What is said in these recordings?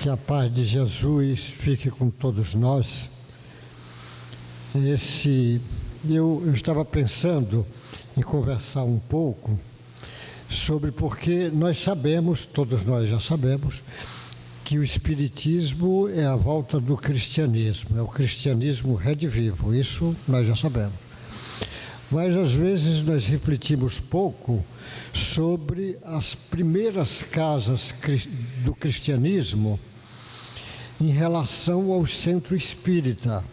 Que a paz de Jesus fique com todos nós. Eu estava pensando em conversar um pouco sobre porque nós sabemos, todos nós já sabemos, que o Espiritismo é a volta do cristianismo, é o cristianismo redivivo, isso nós já sabemos. Mas às vezes nós refletimos pouco sobre as primeiras casas do cristianismo em relação ao centro espírita.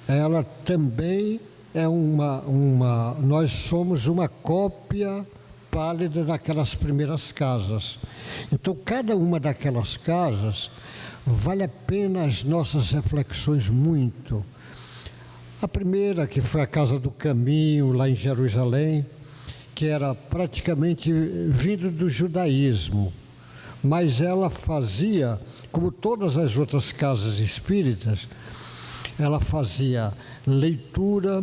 Ela também é nós somos uma cópia pálida daquelas primeiras casas. Então, cada uma daquelas casas vale a pena as nossas reflexões muito. A primeira, que foi a Casa do Caminho, lá em Jerusalém, que era praticamente vindo do judaísmo, mas ela fazia, como todas as outras casas espíritas, ela fazia leitura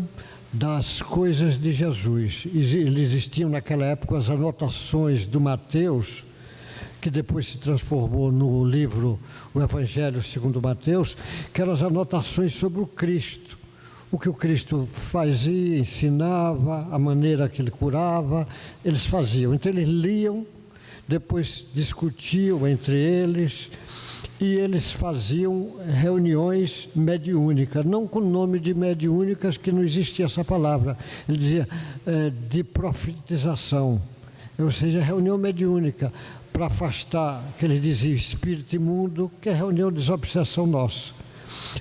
das coisas de Jesus. Existiam naquela época as anotações do Mateus, que depois se transformou no livro O Evangelho segundo Mateus, que eram as anotações sobre o Cristo. O que o Cristo fazia, ensinava, a maneira que ele curava, eles faziam. Então eles liam, depois discutiam entre eles, e eles faziam reuniões mediúnicas, não com o nome de mediúnicas, que não existia essa palavra. Ele dizia de profetização, ou seja, reunião mediúnica, para afastar, que eles diziam, espírito imundo, que é reunião de desobsessão nossa.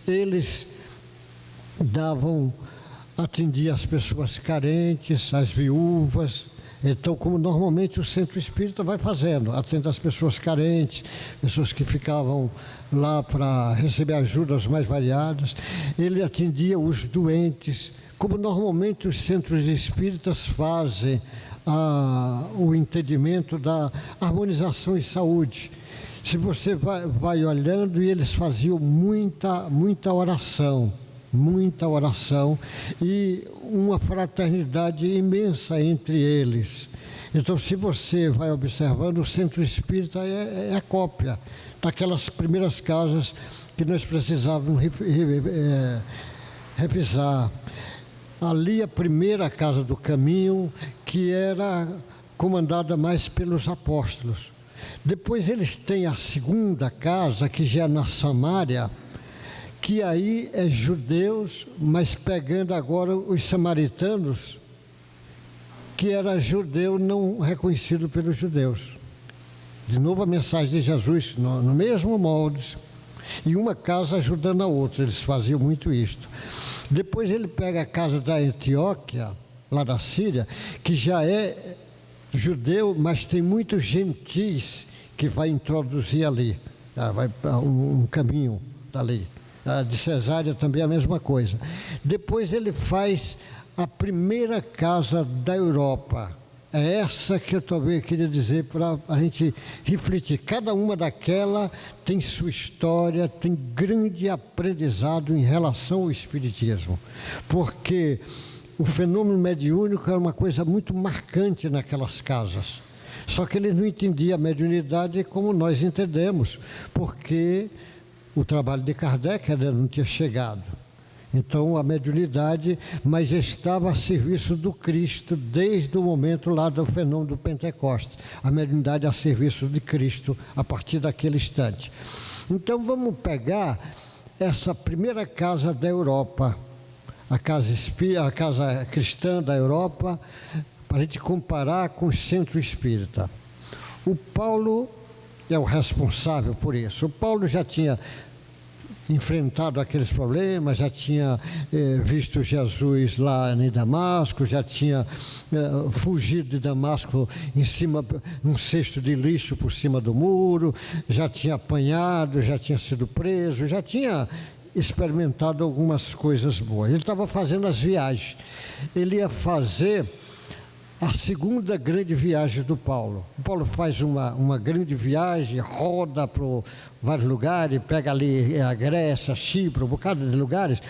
Eles atendiam as pessoas carentes, as viúvas. Então, como normalmente o centro espírita vai fazendo, atende as pessoas carentes, pessoas que ficavam lá para receber ajudas mais variadas. Ele atendia os doentes, como normalmente os centros espíritas fazem o entendimento da harmonização e saúde. Se você vai olhando, e eles faziam muita oração e uma fraternidade imensa entre eles. Então, se você vai observando, o centro espírita é a cópia daquelas primeiras casas que nós precisávamos revisar. Ali, a primeira Casa do Caminho, que era comandada mais pelos apóstolos. Depois eles têm a segunda casa, que já é na Samária, que aí é judeus, mas pegando agora os samaritanos, que era judeu não reconhecido pelos judeus. De novo a mensagem de Jesus, no mesmo molde, e uma casa ajudando a outra, eles faziam muito isto. Depois ele pega a casa da Antioquia, lá da Síria, que já é judeu, mas tem muitos gentis que vai introduzir ali, vai um caminho dali. De Cesária também a mesma coisa. Depois ele faz a primeira casa da Europa. É essa que eu também queria dizer para a gente refletir. Cada uma daquela tem sua história, tem grande aprendizado em relação ao Espiritismo. Porque o fenômeno mediúnico era uma coisa muito marcante naquelas casas. Só que ele não entendia a mediunidade como nós entendemos, porque o trabalho de Kardec ainda não tinha chegado. Então, a mediunidade, mas estava a serviço do Cristo desde o momento lá do fenômeno do Pentecostes. A mediunidade a serviço de Cristo a partir daquele instante. Então, vamos pegar essa primeira casa da Europa, a casa cristã da Europa, para a gente comparar com o centro espírita. O Paulo é o responsável por isso. O Paulo já tinha enfrentado aqueles problemas, já tinha visto Jesus lá em Damasco, já tinha fugido de Damasco em cima, num cesto de lixo por cima do muro, já tinha apanhado, já tinha sido preso, já tinha experimentado algumas coisas boas. Ele estava fazendo as viagens. Ele ia fazer a segunda grande viagem do Paulo. O Paulo faz uma grande viagem, roda para vários lugares, pega ali a Grécia, Chipre, um bocado de lugares,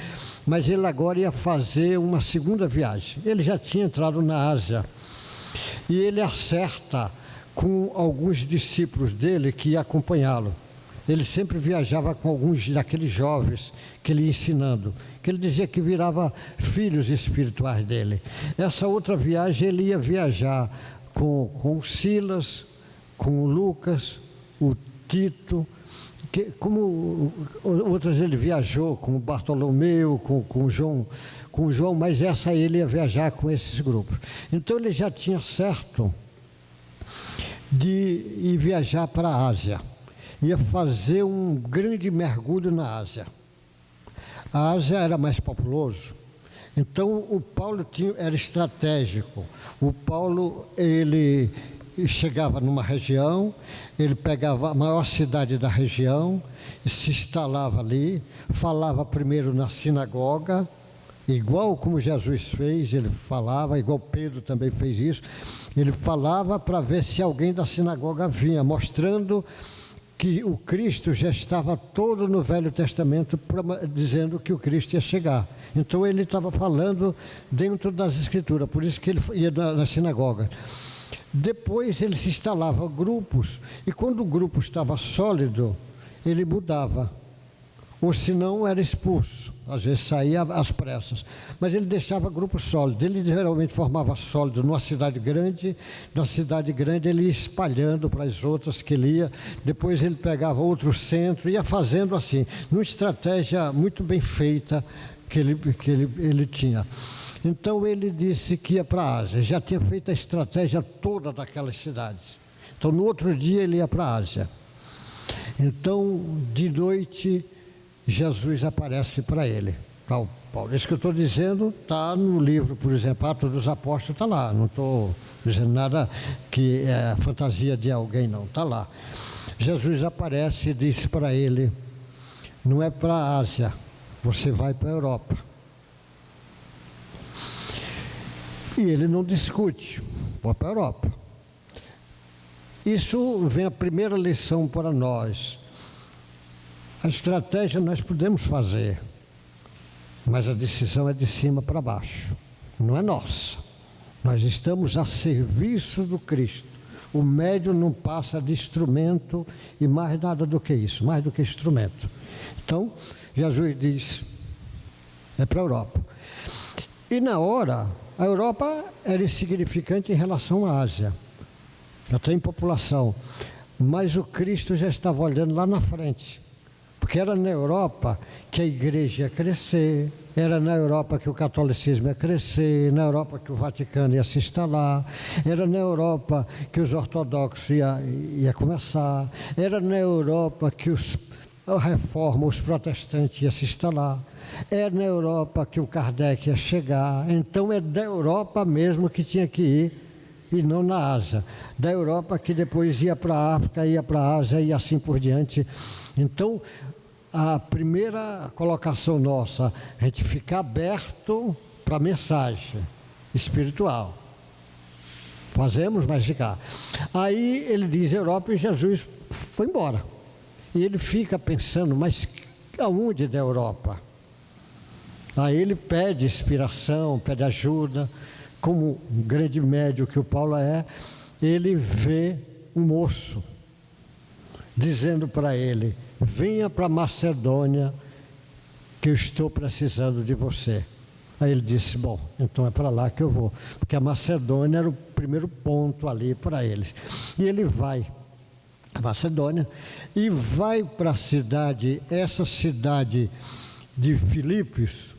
mas ele agora ia fazer uma segunda viagem. Ele já tinha entrado na Ásia e ele acerta com alguns discípulos dele que iam acompanhá-lo. ele sempre viajava com alguns daqueles jovens que ele ia ensinando, que ele dizia que virava filhos espirituais dele. Essa outra viagem ele ia viajar com o Silas, com o Lucas, o Tito, como outras ele viajou com o Bartolomeu, com o João, mas essa ele ia viajar com esses grupos. Então ele já tinha certo de ir viajar para a Ásia, ia fazer um grande mergulho na Ásia. A Ásia era mais populoso, então o Paulo era estratégico. O Paulo, ele chegava numa região, ele pegava a maior cidade da região, se instalava ali, falava primeiro na sinagoga, igual como Jesus fez, ele falava, igual Pedro também fez isso, ele falava para ver se alguém da sinagoga vinha, mostrando que o Cristo já estava todo no Velho Testamento, dizendo que o Cristo ia chegar. Então ele estava falando dentro das Escrituras, por isso que ele ia na sinagoga. Depois ele se instalava grupos, e quando o grupo estava sólido, ele mudava, ou senão era expulso, às vezes saía às pressas, mas ele deixava grupo sólido. Ele geralmente formava sólido numa cidade grande, da cidade grande ele ia espalhando para as outras que ele ia, depois ele pegava outro centro, ia fazendo assim, numa estratégia muito bem feita que ele tinha. Então ele disse que ia para a Ásia, já tinha feito a estratégia toda daquelas cidades. Então no outro dia ele ia para a Ásia. Então de noite Jesus aparece para ele, para o Paulo. Isso que eu estou dizendo está no livro, por exemplo, Atos dos Apóstolos, está lá. Não estou dizendo nada que é fantasia de alguém, não, está lá. Jesus aparece e disse para ele: não é para a Ásia, você vai para a Europa. E ele não discute, vai para a Europa. Isso vem a primeira lição para nós. A estratégia nós podemos fazer, mas a decisão é de cima para baixo, não é nossa. Nós estamos a serviço do Cristo. O médium não passa de instrumento e mais nada do que isso, mais do que instrumento. Então, Jesus diz, é para a Europa. E na hora, a Europa era insignificante em relação à Ásia, até em população, mas o Cristo já estava olhando lá na frente, porque era na Europa que a igreja ia crescer, era na Europa que o catolicismo ia crescer, na Europa que o Vaticano ia se instalar, era na Europa que os ortodoxos ia começar, era na Europa que a reforma, os protestantes iam se instalar, é na Europa que o Kardec ia chegar. Então é da Europa mesmo que tinha que ir, e não na Ásia. Da Europa que depois ia para a África, ia para a Ásia e assim por diante. Então, a primeira colocação nossa, a gente ficar aberto para a mensagem espiritual. Fazemos, mas ficar. Aí ele diz Europa e Jesus foi embora. E ele fica pensando, mas aonde da Europa? Aí ele pede inspiração, pede ajuda, como um grande médium que o Paulo é, ele vê um moço dizendo para ele: venha para Macedônia, que eu estou precisando de você. Aí ele disse: bom, então é para lá que eu vou, porque a Macedônia era o primeiro ponto ali para eles. E ele vai a Macedônia e vai para a cidade, essa cidade de Filipos,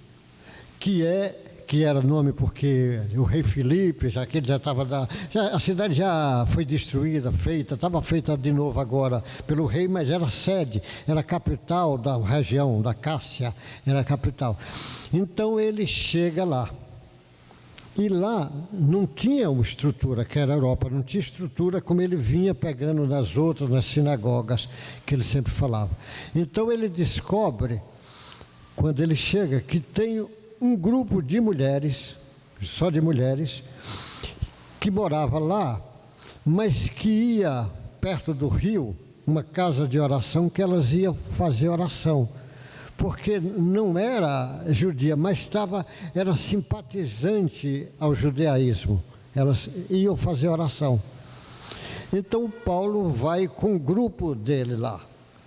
que era nome porque o rei Filipe, a cidade já foi destruída, estava feita de novo agora pelo rei, mas era sede, era capital da região, da Cássia, era a capital. Então ele chega lá, e lá não tinha uma estrutura, que era a Europa, não tinha estrutura como ele vinha pegando nas outras, nas sinagogas, que ele sempre falava. Então ele descobre, quando ele chega, que tem um grupo de mulheres, só de mulheres, que morava lá, mas que ia perto do rio, uma casa de oração, que elas iam fazer oração, porque não era judia, mas era simpatizante ao judaísmo, elas iam fazer oração. Então Paulo vai com o grupo dele lá,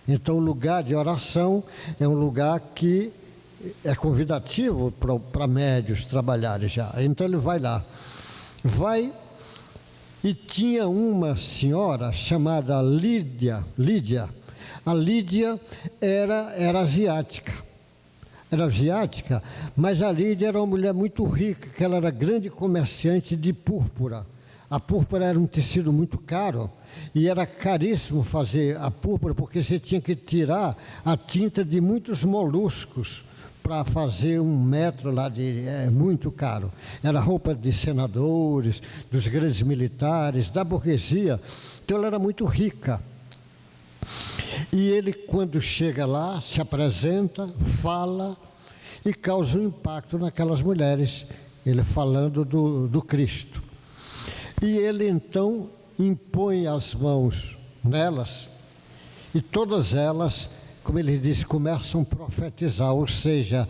Então, o lugar de oração é um lugar que é convidativo para médios trabalharem já. Então, ele vai lá. Vai, e tinha uma senhora chamada Lídia. A Lídia era asiática. Era asiática, mas a Lídia era uma mulher muito rica, que ela era grande comerciante de púrpura. A púrpura era um tecido muito caro e era caríssimo fazer a púrpura, porque você tinha que tirar a tinta de muitos moluscos para fazer 1 metro lá de... É muito caro. Era roupa de senadores, dos grandes militares, da burguesia. Então ela era muito rica. E ele, quando chega lá, se apresenta, fala e causa um impacto naquelas mulheres, ele falando do Cristo. E ele, então, impõe as mãos nelas, e todas elas, como ele diz, começam a profetizar, ou seja,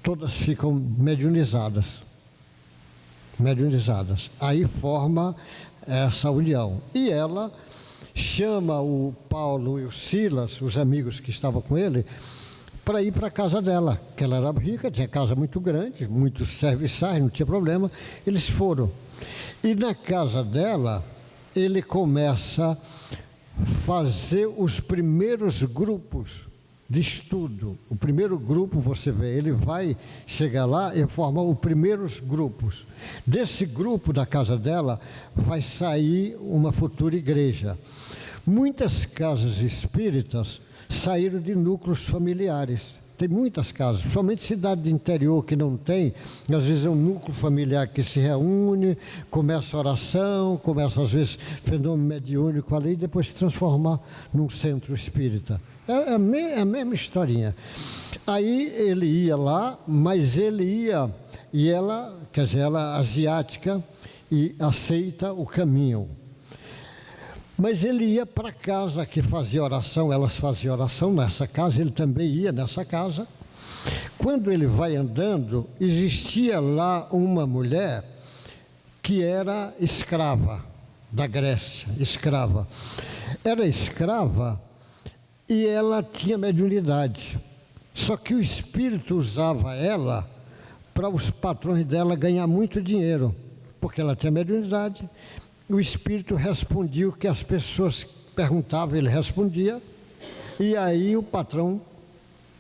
todas ficam mediunizadas. Aí forma essa união. E ela chama o Paulo e o Silas, os amigos que estavam com ele, para ir para a casa dela, que ela era rica, tinha casa muito grande, muitos serviçais, não tinha problema. Eles foram. E na casa dela, ele começa a fazer os primeiros grupos de estudo. O primeiro grupo, você vê, ele vai chegar lá e formar os primeiros grupos. Desse grupo da casa dela vai sair uma futura igreja. Muitas casas espíritas saíram de núcleos familiares. Tem muitas casas, somente cidade de interior que não tem, às vezes é um núcleo familiar que se reúne, começa a oração, começa às vezes fenômeno mediúnico ali, e depois se transformar num centro espírita. É a mesma historinha. Aí ele ia lá, mas ele ia, e ela, quer dizer, ela asiática, e aceita o caminho. Mas ele ia para casa que fazia oração, elas faziam oração nessa casa, ele também ia nessa casa. Quando ele vai andando, existia lá uma mulher que era escrava da Grécia, escrava. Era escrava e ela tinha mediunidade. Só que o espírito usava ela para os patrões dela ganhar muito dinheiro, porque ela tinha mediunidade. O espírito respondia o que as pessoas perguntavam, ele respondia, e aí o patrão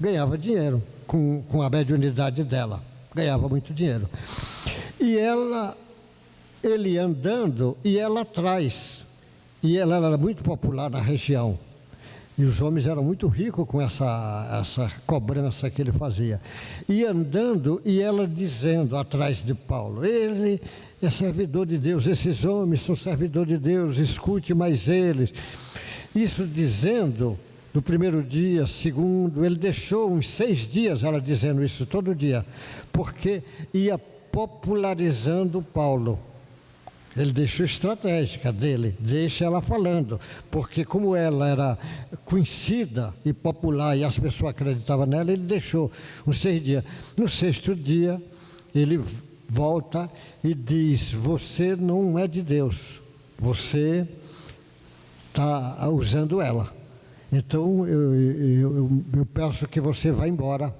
ganhava dinheiro com a mediunidade dela, ganhava muito dinheiro. E ele andando, e ela atrás, e ela era muito popular na região, e os homens eram muito ricos com essa cobrança que ele fazia. E andando, e ela dizendo atrás de Paulo, ele é servidor de Deus, esses homens são servidor de Deus, escute mais eles. Isso dizendo, no primeiro dia, segundo, ele deixou uns 6 dias ela dizendo isso todo dia, porque ia popularizando Paulo. Ele deixou estratégica dele, deixa ela falando, porque como ela era conhecida e popular e as pessoas acreditavam nela, ele deixou uns 6 dias. No 6º dia, ele volta e diz, você não é de Deus, você está usando ela. Então, eu peço que você vá embora,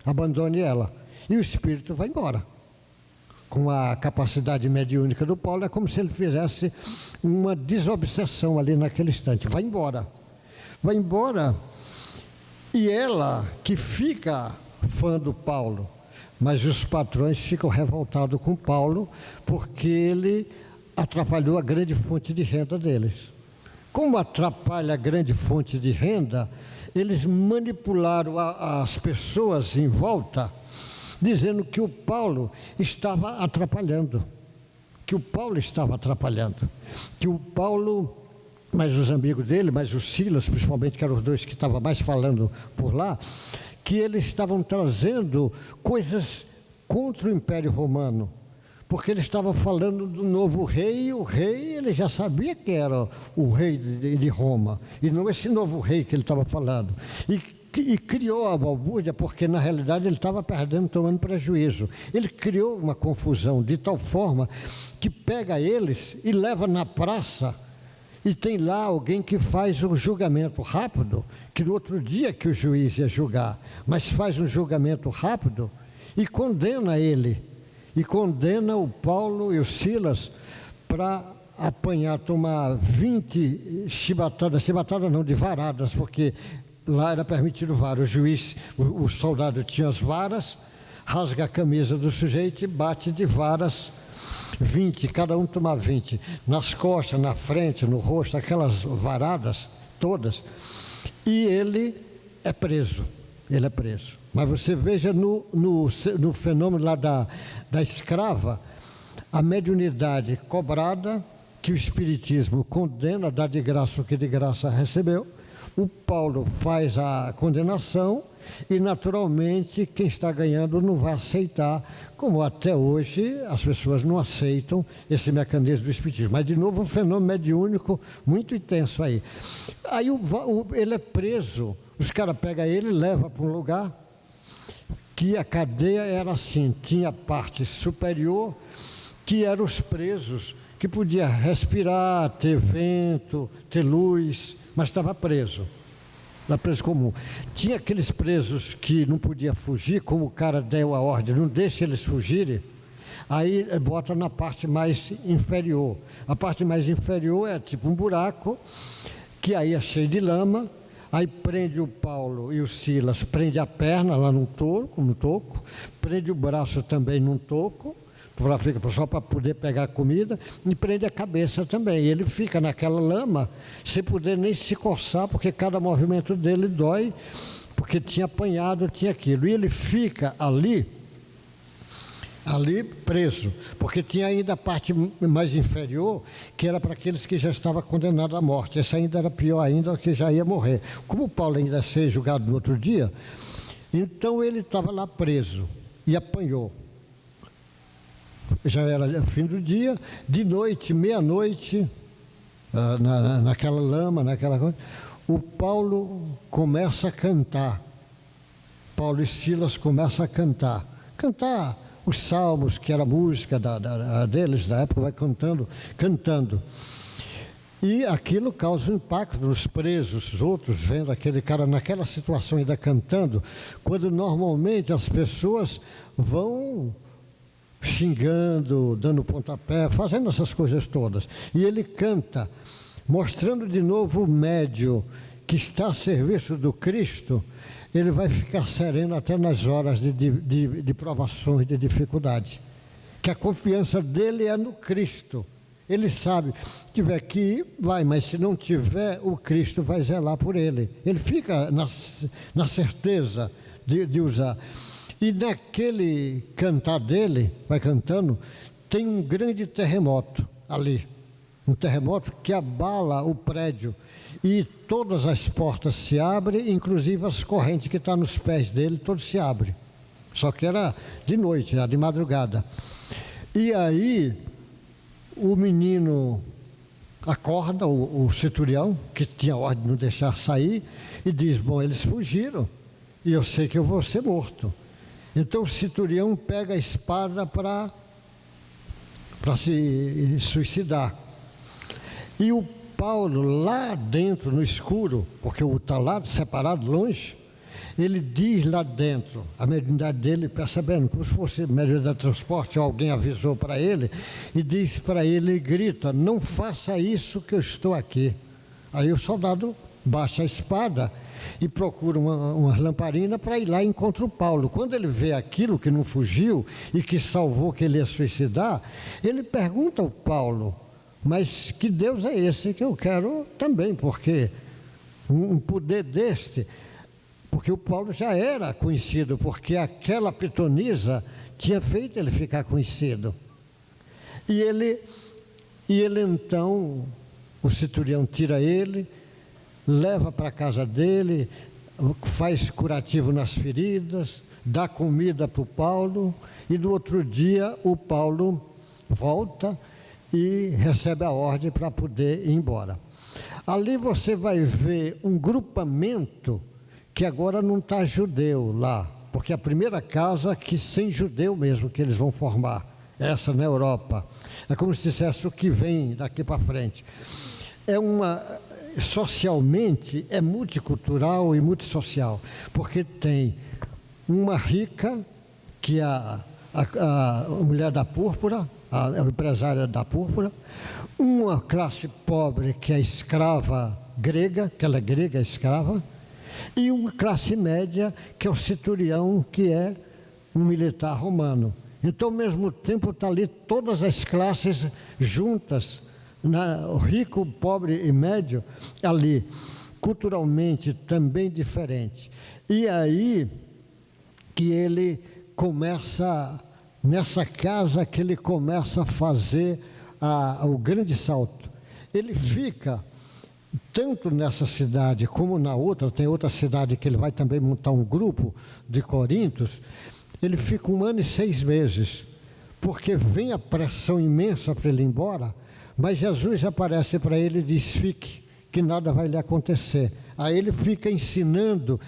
abandone ela. E o espírito vai embora. Com a capacidade mediúnica do Paulo, é como se ele fizesse uma desobsessão ali naquele instante. Vai embora. Vai embora. E ela, que fica fã do Paulo, mas os patrões ficam revoltados com Paulo, porque ele atrapalhou a grande fonte de renda deles. Como atrapalha a grande fonte de renda, eles manipularam as pessoas em volta, dizendo que o Paulo estava atrapalhando, que o Paulo, mas os amigos dele, mas os Silas, principalmente, que eram os dois que estavam mais falando por lá, que eles estavam trazendo coisas contra o Império Romano, porque eles estavam falando do novo rei, e o rei, ele já sabia que era o rei de Roma, e não esse novo rei que ele estava falando. E criou a balbúrdia, porque na realidade ele estava perdendo, tomando prejuízo. Ele criou uma confusão de tal forma que pega eles e leva na praça E tem lá alguém que faz um julgamento rápido, que no outro dia que o juiz ia julgar, mas faz um julgamento rápido e condena ele. E condena o Paulo e o Silas para apanhar, tomar 20 chibatadas não, de varadas, porque lá era permitido vara. O juiz, o soldado tinha as varas, rasga a camisa do sujeito e bate de varas 20, cada um toma 20, nas costas, na frente, no rosto, aquelas varadas todas, e ele é preso, Mas você veja no fenômeno lá da escrava, a mediunidade cobrada, que o Espiritismo condena, dá de graça o que de graça recebeu, o Paulo faz a condenação, e naturalmente quem está ganhando não vai aceitar, como até hoje as pessoas não aceitam esse mecanismo do espiritismo. Mas de novo um fenômeno mediúnico muito intenso aí. Aí ele é preso, os caras pegam ele e levam para um lugar que a cadeia era assim, tinha a parte superior, que eram os presos, que podia respirar, ter vento, ter luz, mas estava preso. Era preso comum. Tinha aqueles presos que não podia fugir, como o cara deu a ordem, não deixa eles fugirem, aí bota na parte mais inferior. A parte mais inferior é tipo um buraco, que aí é cheio de lama, aí prende o Paulo e o Silas, prende a perna lá no toco, prende o braço também num toco, só para poder pegar a comida, e prende a cabeça também. Ele fica naquela lama, sem poder nem se coçar, porque cada movimento dele dói, porque tinha apanhado, tinha aquilo. E ele fica ali preso, porque tinha ainda a parte mais inferior, que era para aqueles que já estavam condenados à morte. Essa ainda era pior ainda, que já ia morrer. Como o Paulo ainda ia ser julgado no outro dia, então ele estava lá preso e apanhou. Já era fim do dia, de noite, meia-noite, naquela lama, naquela coisa, o Paulo começa a cantar. Paulo e Silas começam a cantar os salmos, que era a música deles, da época, vai cantando. E aquilo causa um impacto nos presos, os outros vendo aquele cara naquela situação ainda cantando, quando normalmente as pessoas vão xingando, dando pontapé, fazendo essas coisas todas. E ele canta, mostrando de novo o médio que está a serviço do Cristo. Ele vai ficar sereno até nas horas de provações, de dificuldade. Que a confiança dele é no Cristo. Ele sabe, se tiver que ir, vai, mas se não tiver, o Cristo vai zelar por ele. Ele fica na certeza de usar. E naquele cantar dele, vai cantando, tem um grande terremoto ali. Um terremoto que abala o prédio. E todas as portas se abrem, inclusive as correntes que estão nos pés dele, todas se abrem. Só que era de noite, era de madrugada. E aí, o menino acorda, o centurião, que tinha ordem de não deixar sair, e diz, bom, eles fugiram, e eu sei que eu vou ser morto. Então o centurião pega a espada para se suicidar. E o Paulo, lá dentro, no escuro, porque o está lá separado, longe, ele diz lá dentro, a mediunidade dele, percebendo, como se fosse mediunidade de transporte, alguém avisou para ele, e diz para ele, grita, não faça isso que eu estou aqui. Aí o soldado baixa a espada e procura uma lamparina para ir lá e encontra o Paulo. Quando ele vê aquilo que não fugiu e que salvou, que ele ia suicidar, ele pergunta ao Paulo, mas que Deus é esse que eu quero também, porque um poder deste, porque o Paulo já era conhecido, porque aquela pitonisa tinha feito ele ficar conhecido. E ele então, o centurião tira ele, leva para a casa dele, faz curativo nas feridas, dá comida para o Paulo, e no outro dia o Paulo volta e recebe a ordem para poder ir embora. Ali você vai ver um grupamento que agora não está judeu lá, porque a primeira casa que sem judeu mesmo que eles vão formar, essa na Europa. É como se dissesse o que vem daqui para frente. socialmente é multicultural e multissocial, porque tem uma rica, que é a mulher da púrpura, a empresária da púrpura, uma classe pobre, que é a escrava grega, que ela é grega, escrava, e uma classe média, que é o centurião, que é um militar romano. Então, ao mesmo tempo, está ali todas as classes juntas, o rico, pobre e médio, ali, culturalmente também diferente. E aí que ele começa, nessa casa que ele começa a fazer o grande salto. Ele fica, tanto nessa cidade como na outra, tem outra cidade que ele vai também montar um grupo de Corintos, ele fica 1 ano e 6 meses, porque vem a pressão imensa para ele ir embora, mas Jesus aparece para ele e diz: fique, que nada vai lhe acontecer. Aí ele fica ensinando,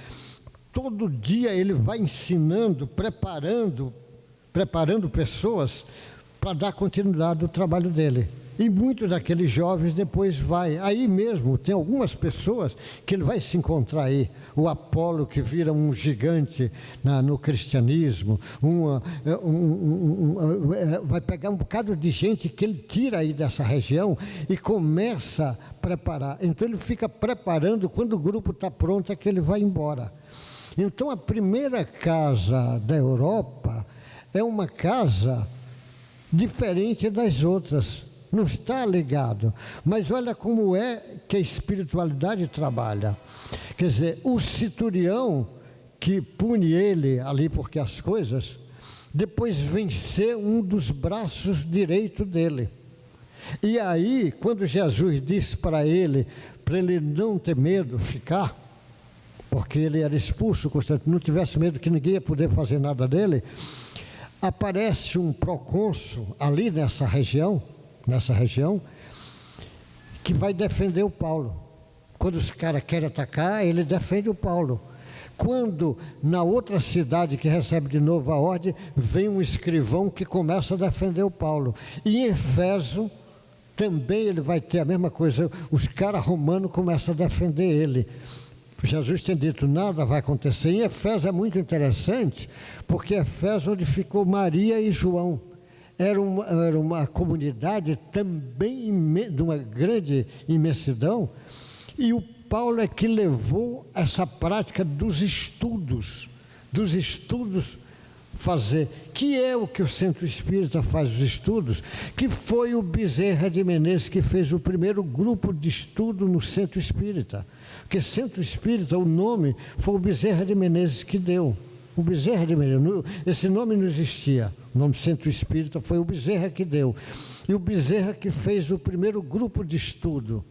todo dia ele vai ensinando, preparando pessoas para dar continuidade ao trabalho dele. E muitos daqueles jovens depois aí mesmo tem algumas pessoas que ele vai se encontrar aí, o Apolo, que vira um gigante no cristianismo, vai pegar um bocado de gente que ele tira aí dessa região e começa a preparar. Então ele fica preparando, quando o grupo está pronto é que ele vai embora. Então a primeira casa da Europa é uma casa diferente das outras. Não está ligado, mas olha como é que a espiritualidade trabalha. Quer dizer, o centurião que pune ele ali porque as coisas, depois vem ser um dos braços direitos dele. E aí, quando Jesus disse para ele não ter medo, ficar, porque ele era expulso, Constantino, não tivesse medo que ninguém ia poder fazer nada dele, aparece um procônsul ali nessa região, que vai defender o Paulo. Quando os caras querem atacar, ele defende o Paulo. Quando na outra cidade que recebe de novo a ordem, vem um escrivão que começa a defender o Paulo. E em Éfeso também ele vai ter a mesma coisa, os caras romanos começam a defender ele. Jesus tem dito, nada vai acontecer. Em Éfeso é muito interessante, porque Éfeso onde ficou Maria e João. Era uma comunidade também de uma grande imensidão, e o Paulo é que levou essa prática dos estudos fazer, que é o que o Centro Espírita faz os estudos, que foi o Bezerra de Menezes que fez o primeiro grupo de estudo no Centro Espírita, porque Centro Espírita, o nome, foi o Bezerra de Menezes que deu. O Bezerra de Menezes, esse nome não existia, o nome Centro Espírita foi o Bezerra que deu, e o Bezerra que fez o primeiro grupo de estudo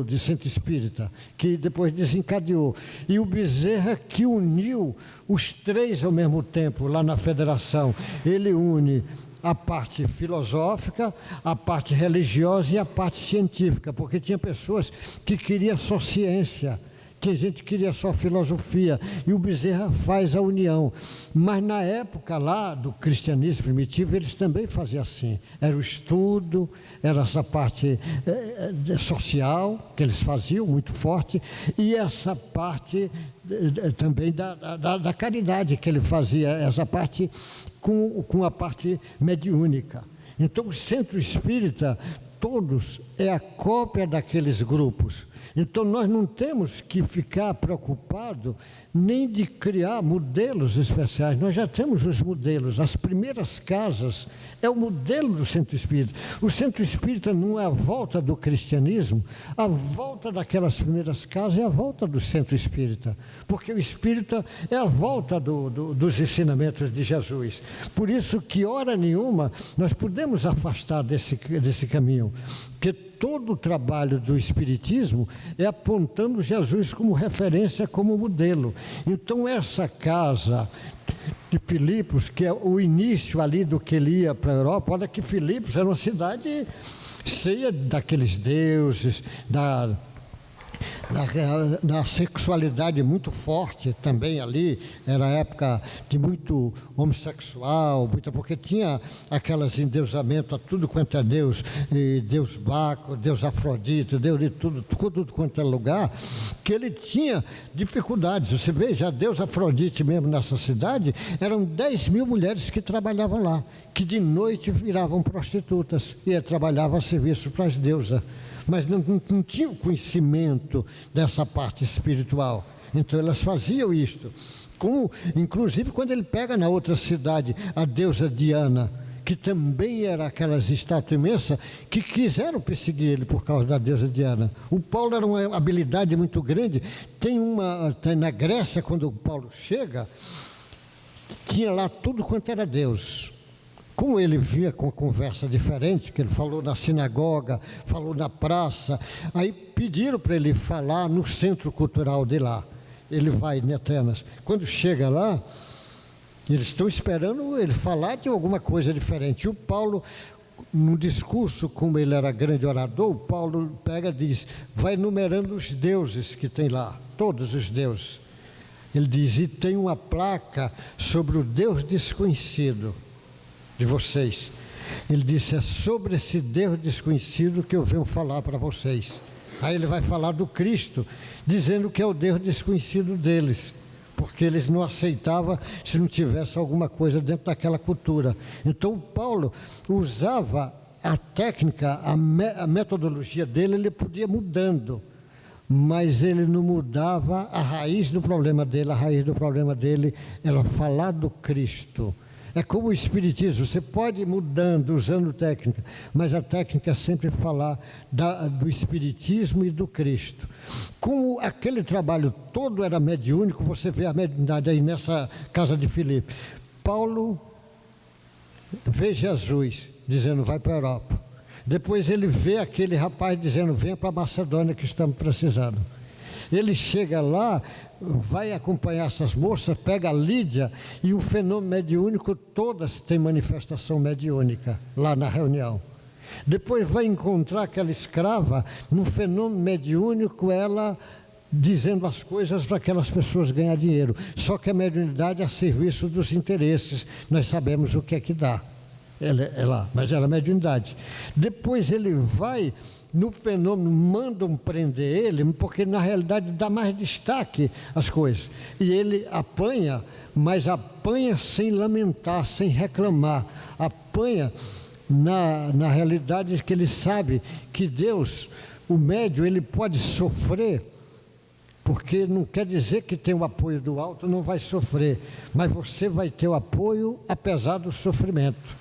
de Centro Espírita, que depois desencadeou, e o Bezerra que uniu os três ao mesmo tempo, lá na federação. Ele une a parte filosófica, a parte religiosa e a parte científica, porque tinha pessoas que queriam só ciência, tinha gente que queria só filosofia, e o Bezerra faz a união. Mas na época lá do cristianismo primitivo, eles também faziam assim. Era o estudo, era essa parte social que eles faziam, muito forte, e essa parte também da caridade que ele fazia, essa parte com a parte mediúnica. Então o Centro Espírita, todos, é a cópia daqueles grupos. Então, nós não temos que ficar preocupados nem de criar modelos especiais. Nós já temos os modelos. As primeiras casas é o modelo do Centro Espírita. O Centro Espírita não é a volta do cristianismo, a volta daquelas primeiras casas é a volta do Centro Espírita, porque o Espírita é a volta dos ensinamentos de Jesus. Por isso que, hora nenhuma, nós podemos afastar desse caminho, porque todo o trabalho do Espiritismo é apontando Jesus como referência, como modelo. Então, essa casa de Filipos, que é o início ali do que ele ia para a Europa, olha que Filipos era uma cidade cheia daqueles deuses, na sexualidade muito forte também ali, era época de muito homossexual, porque tinha aquelas endeusamento a tudo quanto é Deus, e Deus Baco, Deus Afrodite, Deus de tudo quanto é lugar, que ele tinha dificuldades. Você veja, Deus Afrodite mesmo nessa cidade, eram 10 mil mulheres que trabalhavam lá, que de noite viravam prostitutas e trabalhavam a serviço para as deusas. Mas não tinham conhecimento dessa parte espiritual. Então elas faziam isto. Como, inclusive, quando ele pega na outra cidade a deusa Diana, que também era aquelas estátuas imensas, que quiseram perseguir ele por causa da deusa Diana. O Paulo era uma habilidade muito grande. Tem na Grécia, quando o Paulo chega, tinha lá tudo quanto era Deus. Como ele vinha com a conversa diferente, que ele falou na sinagoga, falou na praça, aí pediram para ele falar no centro cultural de lá. Ele vai em Atenas. Quando chega lá, eles estão esperando ele falar de alguma coisa diferente. E o Paulo, no discurso, como ele era grande orador, o Paulo pega e diz, vai enumerando os deuses que tem lá, todos os deuses. Ele diz, e tem uma placa sobre o Deus desconhecido de vocês. Ele disse, é sobre esse Deus desconhecido que eu venho falar para vocês. Aí ele vai falar do Cristo, dizendo que é o Deus desconhecido deles, porque eles não aceitavam se não tivesse alguma coisa dentro daquela cultura. Então o Paulo usava a técnica, a metodologia dele, ele podia mudando, mas ele não mudava a raiz do problema dele. A raiz do problema dele era falar do Cristo. É como o Espiritismo, você pode ir mudando, usando técnica, mas a técnica é sempre falar do Espiritismo e do Cristo. Como aquele trabalho todo era mediúnico, você vê a mediunidade aí nessa casa de Filipe. Paulo vê Jesus dizendo, vai para a Europa. Depois ele vê aquele rapaz dizendo, venha para a Macedônia que estamos precisando. Ele chega lá, vai acompanhar essas moças, pega a Lídia, e o fenômeno mediúnico, todas têm manifestação mediúnica lá na reunião. Depois vai encontrar aquela escrava, num fenômeno mediúnico, ela dizendo as coisas para aquelas pessoas ganhar dinheiro. Só que a mediunidade é a serviço dos interesses, nós sabemos o que é que dá. Mas ela é mediunidade. Depois ele vai no fenômeno, mandam prender ele, porque na realidade dá mais destaque às coisas. E ele apanha, mas apanha sem lamentar, sem reclamar. Apanha na realidade que ele sabe que Deus, o médium, ele pode sofrer, porque não quer dizer que tem o apoio do alto, não vai sofrer, mas você vai ter o apoio apesar do sofrimento.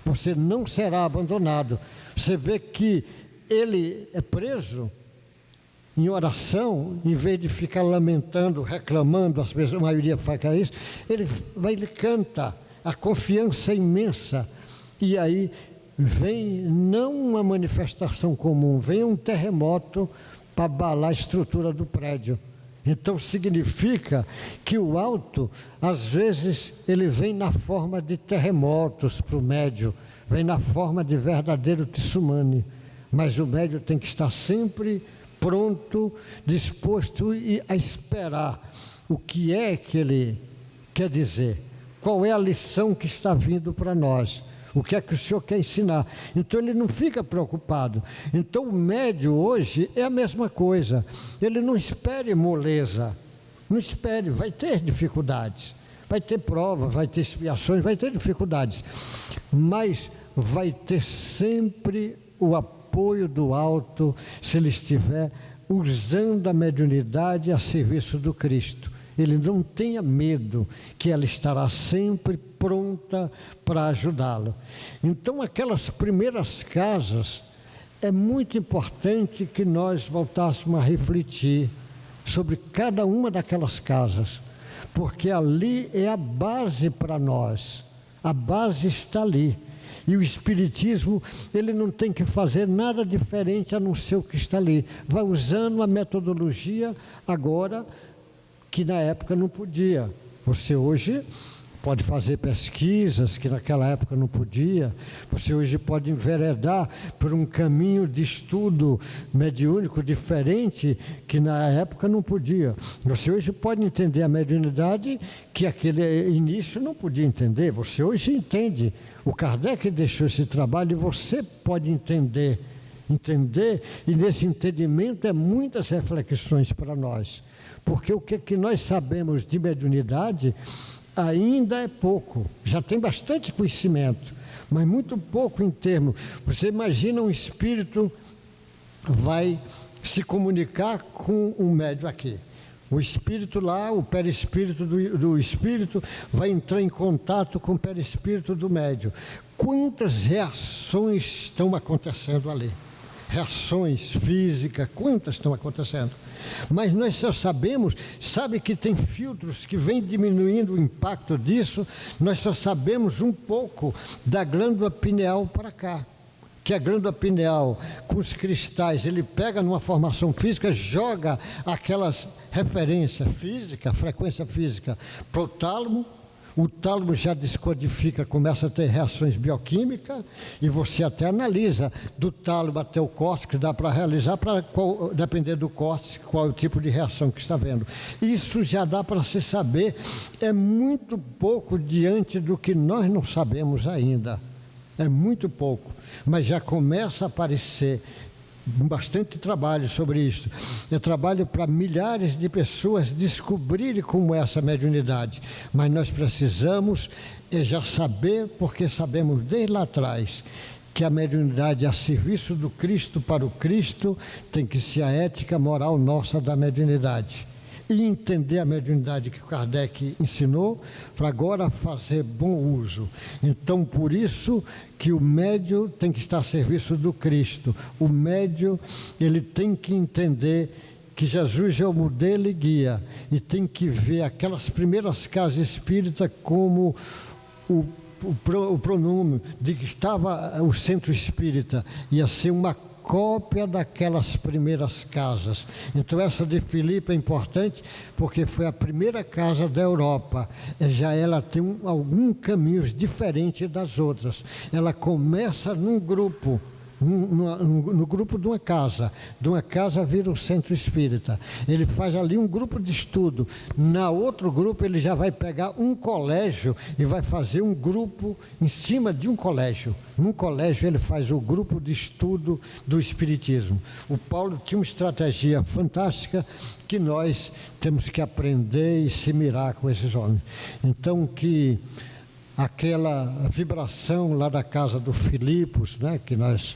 Você não será abandonado. Você vê que ele é preso em oração, em vez de ficar lamentando, reclamando, as pessoas, a maioria faz isso, ele canta, a confiança é imensa, e aí vem não uma manifestação comum, vem um terremoto para abalar a estrutura do prédio. Então significa que o alto, às vezes, ele vem na forma de terremotos para o médium, vem na forma de verdadeiro tsunami. Mas o médium tem que estar sempre pronto, disposto a esperar o que é que ele quer dizer, qual é a lição que está vindo para nós, o que é que o Senhor quer ensinar. Então ele não fica preocupado. Então o médium hoje é a mesma coisa, ele não espere moleza, não espere, vai ter dificuldades, vai ter provas, vai ter expiações, vai ter dificuldades, mas vai ter sempre o apoio do alto, se ele estiver usando a mediunidade a serviço do Cristo. Ele não tenha medo, que ela estará sempre pronta para ajudá-lo. Então, aquelas primeiras casas, é muito importante que nós voltássemos a refletir sobre cada uma daquelas casas, porque ali é a base para nós, a base está ali. E o Espiritismo, ele não tem que fazer nada diferente a não ser o que está ali. Vai usando a metodologia agora, que na época não podia. Você hoje pode fazer pesquisas que naquela época não podia. Você hoje pode enveredar por um caminho de estudo mediúnico diferente que na época não podia. Você hoje pode entender a mediunidade que aquele início não podia entender. Você hoje entende. O Kardec deixou esse trabalho e você pode entender, e nesse entendimento é muitas reflexões para nós. Porque o que nós sabemos de mediunidade ainda é pouco, já tem bastante conhecimento, mas muito pouco em termos. Você imagina um espírito vai se comunicar com um médium aqui. O espírito lá, o perispírito do espírito, vai entrar em contato com o perispírito do médium. Quantas reações estão acontecendo ali? Reações físicas, quantas estão acontecendo? Mas nós só sabemos, sabe que tem filtros que vêm diminuindo o impacto disso, nós só sabemos um pouco da glândula pineal para cá. Que a glândula pineal, com os cristais, ele pega numa formação física, joga aquelas referências físicas, frequência física, para o tálamo. O tálamo já descodifica, começa a ter reações bioquímicas, e você até analisa do tálamo até o córtex, que dá para realizar, depender do córtex, qual é o tipo de reação que está vendo. Isso já dá para se saber, é muito pouco diante do que nós não sabemos ainda. É muito pouco, mas já começa a aparecer bastante trabalho sobre isso. É trabalho para milhares de pessoas descobrirem como é essa mediunidade. Mas nós precisamos já saber, porque sabemos desde lá atrás, que a mediunidade é a serviço do Cristo para o Cristo, tem que ser a ética moral nossa da mediunidade. E entender a mediunidade que o Kardec ensinou, para agora fazer bom uso. Então, por isso que o médium tem que estar a serviço do Cristo. O médium, ele tem que entender que Jesus é o modelo e guia, e tem que ver aquelas primeiras casas espíritas como o pronome de que estava o centro espírita, ia ser uma cópia daquelas primeiras casas. Então essa de Filipe é importante porque foi a primeira casa da Europa. Já ela tem alguns caminhos diferentes das outras. Ela começa num grupo, no grupo de uma casa vira um centro espírita. Ele faz ali um grupo de estudo, na outro grupo ele já vai pegar um colégio e vai fazer um grupo em cima de um colégio. Num colégio ele faz o grupo de estudo do espiritismo. O Paulo tinha uma estratégia fantástica que nós temos que aprender e se mirar com esses homens. Então que aquela vibração lá da casa do Filipos, né, que nós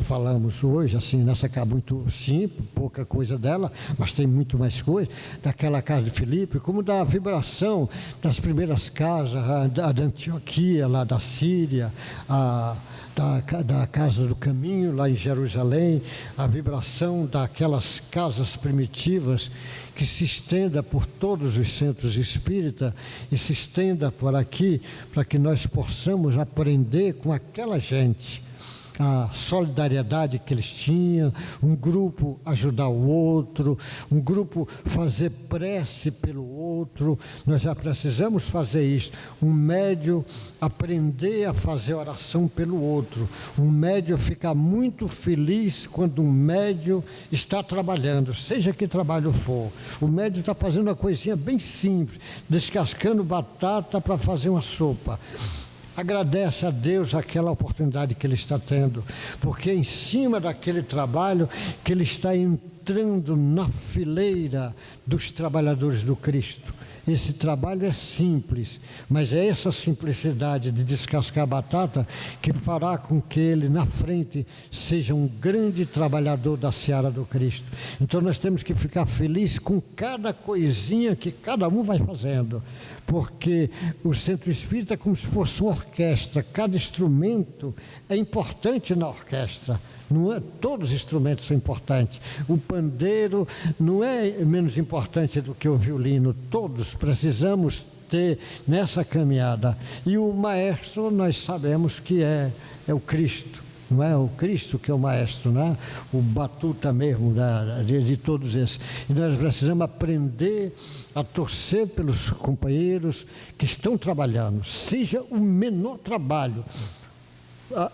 falamos hoje, assim, nessa casa muito simples, pouca coisa dela, mas tem muito mais coisa, daquela casa de Filipe, como da vibração das primeiras casas, da Antioquia, lá da Síria, da Casa do Caminho, lá em Jerusalém, a vibração daquelas casas primitivas que se estenda por todos os centros espíritas e se estenda por aqui, para que nós possamos aprender com aquela gente a solidariedade que eles tinham, um grupo ajudar o outro, um grupo fazer prece pelo outro. Nós já precisamos fazer isso. Um médium aprender a fazer oração pelo outro. Um médium ficar muito feliz quando um médium está trabalhando, seja que trabalho for. O médium está fazendo uma coisinha bem simples, descascando batata para fazer uma sopa. Agradece a Deus aquela oportunidade que ele está tendo, porque é em cima daquele trabalho que ele está entrando na fileira dos trabalhadores do Cristo. Esse trabalho é simples, mas é essa simplicidade de descascar a batata que fará com que ele, na frente, seja um grande trabalhador da seara do Cristo. Então nós temos que ficar felizes com cada coisinha que cada um vai fazendo, porque o centro espírita é como se fosse uma orquestra, cada instrumento é importante na orquestra. Não é, todos os instrumentos são importantes. O pandeiro não é menos importante do que o violino. Todos precisamos ter nessa caminhada. E o maestro nós sabemos que é o Cristo. Não é o Cristo que é o maestro, né? O batuta mesmo de todos esses. E nós precisamos aprender a torcer pelos companheiros que estão trabalhando, seja o menor trabalho.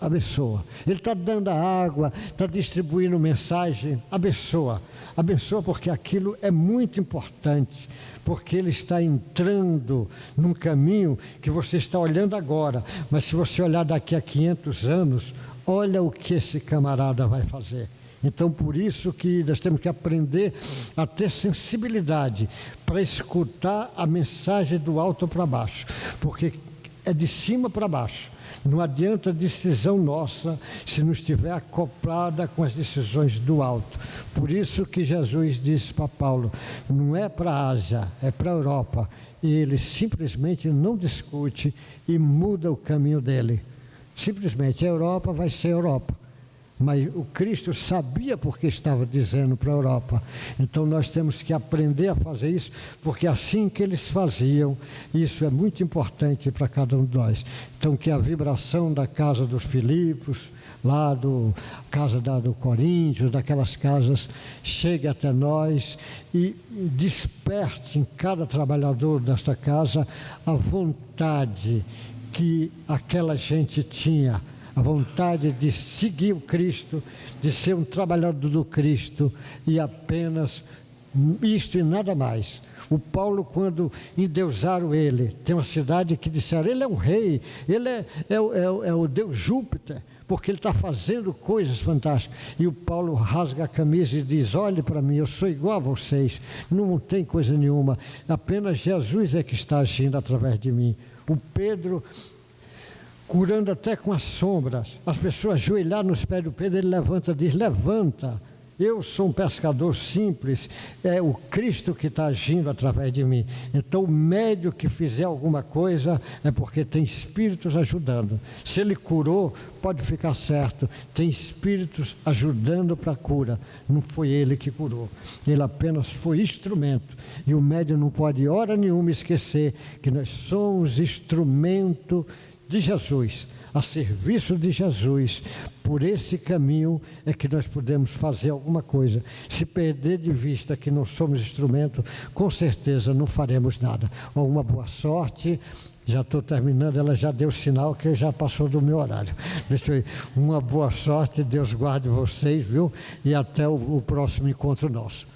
Abençoa. Ele está dando a água, está distribuindo mensagem, abençoa. Abençoa porque aquilo é muito importante, porque ele está entrando num caminho que você está olhando agora, mas se você olhar daqui a 500 anos, olha o que esse camarada vai fazer. Então, por isso que nós temos que aprender a ter sensibilidade para escutar a mensagem do alto para baixo, porque é de cima para baixo. Não adianta a decisão nossa se não estiver acoplada com as decisões do alto. Por isso que Jesus disse para Paulo, não é para a Ásia, é para a Europa. E ele simplesmente não discute e muda o caminho dele. Simplesmente a Europa vai ser a Europa. Mas o Cristo sabia porque estava dizendo para a Europa. Então nós temos que aprender a fazer isso, porque assim que eles faziam, isso é muito importante para cada um de nós. Então que a vibração da casa dos Filipos, lá do casa do Coríntios, daquelas casas, chegue até nós e desperte em cada trabalhador desta casa a vontade que aquela gente tinha, a vontade de seguir o Cristo, de ser um trabalhador do Cristo e apenas isto e nada mais. O Paulo, quando endeusaram ele, tem uma cidade que disseram, ele é um rei, ele é o Deus Júpiter, porque ele está fazendo coisas fantásticas. E o Paulo rasga a camisa e diz, olhe para mim, eu sou igual a vocês, não tem coisa nenhuma, apenas Jesus é que está agindo através de mim. O Pedro, curando até com as sombras, as pessoas ajoelharam nos pés do Pedro, ele levanta e diz, levanta, eu sou um pescador simples, é o Cristo que está agindo através de mim. Então o médium que fizer alguma coisa é porque tem espíritos ajudando. Se ele curou, pode ficar certo, tem espíritos ajudando para a cura, não foi ele que curou, ele apenas foi instrumento. E o médium não pode hora nenhuma esquecer que nós somos instrumento de Jesus, a serviço de Jesus. Por esse caminho é que nós podemos fazer alguma coisa. Se perder de vista que não somos instrumento, com certeza não faremos nada. Ou uma boa sorte. Já estou terminando, ela já deu sinal que já passou do meu horário. Deixa eu ir. Uma boa sorte, Deus guarde vocês, viu? E até o próximo encontro nosso.